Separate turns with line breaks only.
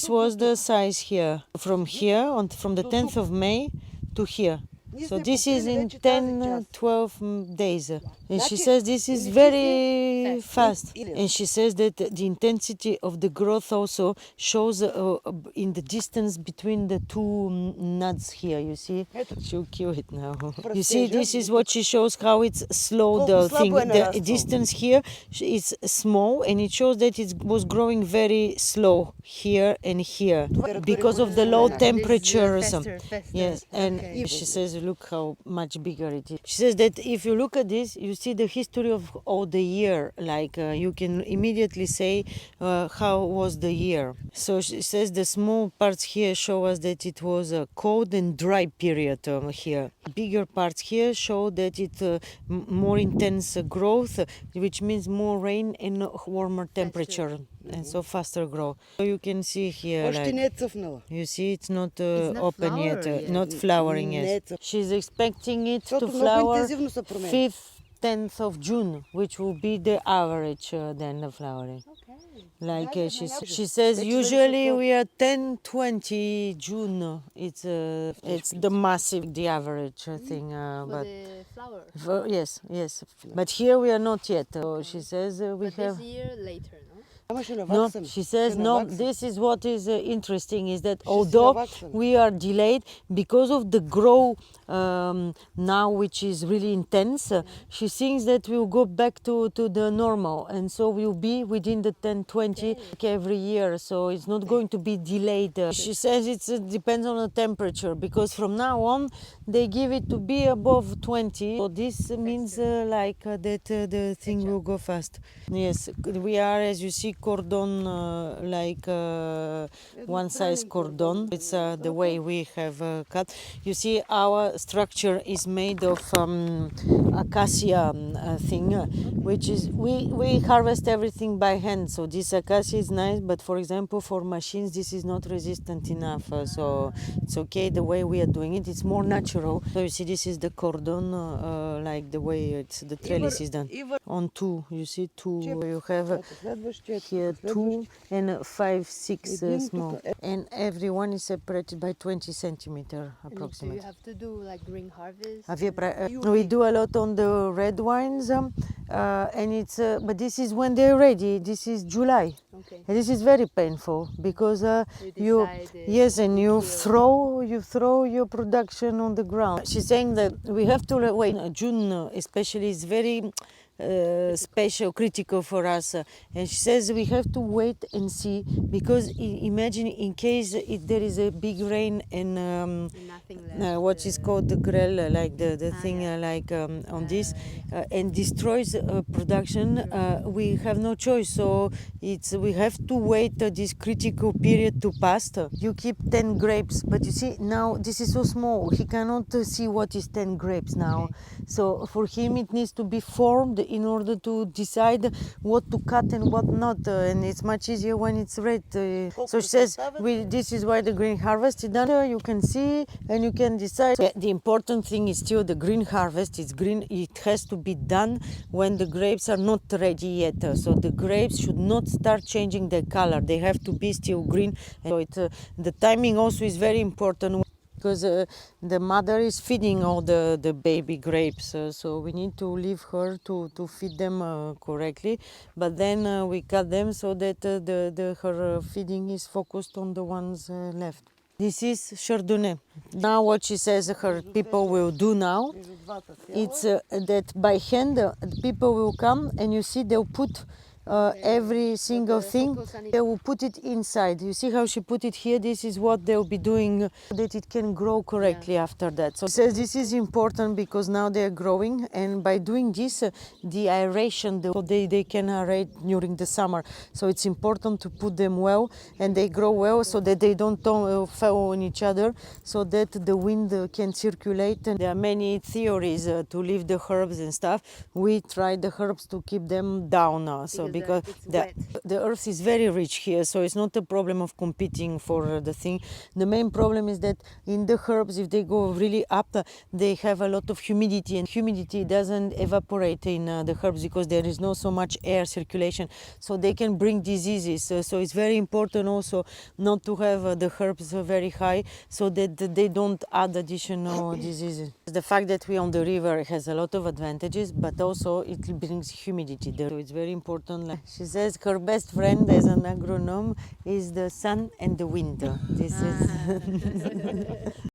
this was the size here, from the 10th of May to here. So this is in 10, 12 days. And she says this is very fast. And she says that the intensity of the growth also shows in the distance between the two nuts here. You see? She'll kill it now. You see, this is what she shows, how it's slow, the thing. The distance here is small, and it shows that it was growing very slow here and here because of the low temperatures.
Faster.
Yes, and she says, look how much bigger it is. She says that if you look at this, you see the history of all the year. Like you can immediately say how was the year. So she says the small parts here show us that it was a cold and dry period here. Bigger parts here show that it's more intense growth, which means more rain and warmer temperature. And so faster grow. So you can see here, like, you see it's not open yet, not flowering yet. She's expecting it to flower 5th, 10th of June, which will be the average then of flowering. Like she says, usually we are 10, 20 June. It's the massive, the average thing.
But the flower.
Yes. But here we are not yet. So she says we have.
This year later, no?
No, she says no. This is what is interesting, is that although we are delayed because of the grow now, which is really intense, she thinks that we'll go back to the normal, and so we'll be within the 10-20 every year. So it's not going to be delayed. She says it depends on the temperature, because from now on they give it to be above 20. So this means that the thing will go fast. Yes, we are, as you see, cordon, one size cordon. It's the way we have cut. You see, our structure is made of acacia thing, which is we harvest everything by hand. So this acacia is nice, but for example, for machines, this is not resistant enough. So it's okay the way we are doing it. It's more natural. So you see, this is the cordon, like the way the trellis is done. On two, you see two. You have here 2 and 5, 6 small, and every one is separated by 20 centimeters approximately.
Do you have to do like green harvest?
We do a lot on the red wines, and it's but this is when they're ready. This is July.
Okay.
And this is very painful because you throw your production on the ground. She's saying that we have to wait. June especially is very special, critical for us, and she says we have to wait and see, because imagine in case there is a big rain and what is called the grêle, like the thing on this, and destroys production, we have no choice. So we have to wait this critical period to pass. You keep 10 grapes, but you see now this is so small, he cannot see what is 10 grapes now. So for him it needs to be formed in order to decide what to cut and what not, and it's much easier when it's red. So she says this is why the green harvest is done. You can see and you can decide. So the important thing is still the green harvest. It's green. It has to be done when the grapes are not ready yet. So the grapes should not start changing their color. They have to be still green. So the timing also is very important, because the mother is feeding all the baby grapes, so we need to leave her to feed them correctly, but then we cut them so that her feeding is focused on the ones left. This is Chardonnay. Now what she says her people will do now, it's that by hand people will come, and you see they'll put every single thing, they will put it inside. You see how she put it here? This is what they'll be doing so that it can grow correctly after that. So she says this is important because now they are growing, and by doing this, the aeration, they can aerate during the summer. So it's important to put them well, and they grow well so that they don't fall on each other, so that the wind can circulate. And there are many theories to leave the herbs and stuff. We try the herbs to keep them down, so because
it's wet.
the earth is very rich here, so it's not a problem of competing for the thing. The main problem is that in the herbs, if they go really up, they have a lot of humidity, and humidity doesn't evaporate in the herbs because there is not so much air circulation, so they can bring diseases. So it's very important also not to have the herbs very high so that they don't add additional diseases. The fact that we're on the river has a lot of advantages, but also it brings humidity there. So it's very important. Like she says, her best friend as an agronome is the sun and the wind. This is